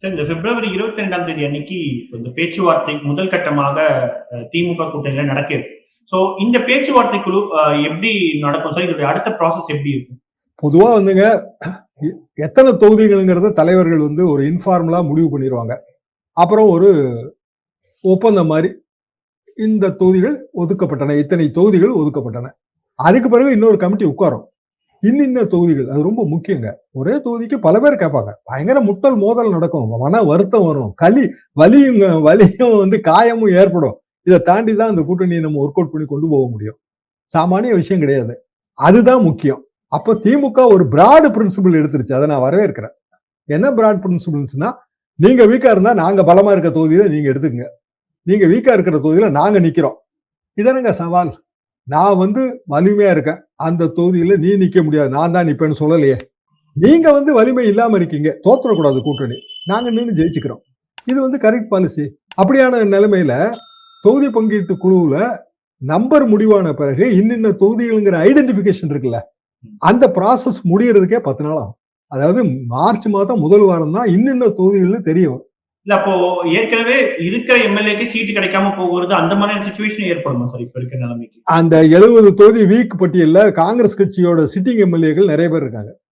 Sir இந்த பிப்ரவரி 22ஆம் தேதி அன்னைக்கு இந்த பேச்சுவார்த்தை முதல் கட்டமாக திமுக கூட்டணியில நடக்குது. சோ இந்த பேச்சுவார்த்தை குழு எப்படி நடக்கும் சார்? இதோட அடுத்த ப்ராசஸ் எப்படி இருக்கும்? பொதுவா வந்துங்க எத்தனை தொகுதிகள்ங்கிறத தலைவர்கள் வந்து ஒரு இன்ஃபார்மலா முடிவு பண்ணிடுவாங்க. அப்புறம் ஒரு ஒப்பந்தம் மாதிரி இந்த தொகுதிகள் ஒதுக்கப்பட்டன, இத்தனை தொகுதிகள் ஒதுக்கப்பட்டன. அதுக்கு பிறகு இன்னொரு கமிட்டி உட்காரும். இன்னின்ன தொகுதிகள் அது ரொம்ப முக்கியங்க. ஒரே தொகுதிக்கு பல பேர் கேட்பாங்க. பயங்கர முட்டல் மோதல் நடக்கும். மன வருத்தம் வரும். வலியும் வந்து காயமும் ஏற்படும். இதை தாண்டி தான் அந்த கூட்டணியை நம்ம ஒர்க் அவுட் பண்ணி கொண்டு போக முடியும். சாமானிய விஷயம் கிடையாது. அதுதான் முக்கியம். அப்ப திமுக ஒரு பிராட் பிரின்சிபிள் எடுத்துருச்சு. அதை நான் வரவேற்கிறேன். என்ன பிராட் பிரின்சிபிள்ஸ்னா, நீங்க வீக்கா இருந்தா நாங்க பலமா இருக்க தொகுதியில நீங்க எடுத்துக்கங்க. நீங்க வீக்கா இருக்கிற தொகுதியில நாங்க நிக்கிறோம். இதானுங்க சவால். நான் வந்து வலிமையா இருக்கேன். அந்த தொகுதியில நீ நிக்க முடியாது. நான் தான் நிப்பேன்னு சொல்லலையே. நீங்க வந்து வலிமை இல்லாம இருக்கீங்க. தோற்றக்கூடாது கூட்டணி. நாங்க நின்று ஜெயிச்சுக்கிறோம். இது வந்து கரெக்ட் பாலிசி. அப்படியான நிலைமையில தொகுதி பங்கீட்டு குழுவுல நம்பர் முடிவான பிறகு இன்னின்ன தொகுதிகள்ங்கிற ஐடென்டிபிகேஷன் இருக்குல்ல, அந்த ப்ராசஸ் முடியறதுக்கே 10 நாள் ஆகும். அதாவது மார்ச் மாதம் முதல் வாரம் தான் இன்னின்ன தொகுதிகள்னு தெரியும். இல்ல அப்போ ஏற்கனவே இருக்கிற எம்எல்ஏக்கு சீட்டு கிடைக்காம போகிறது அந்த மாதிரியான சிச்சுவேஷன் ஏற்படுமா சார் இப்ப இருக்கிற நிலைமைக்கு? அந்த 70 தொகுதி வீக் பட்டியல்ல காங்கிரஸ் கட்சியோட சிட்டிங் எம்எல்ஏக்கள் நிறைய பேர் இருக்காங்க.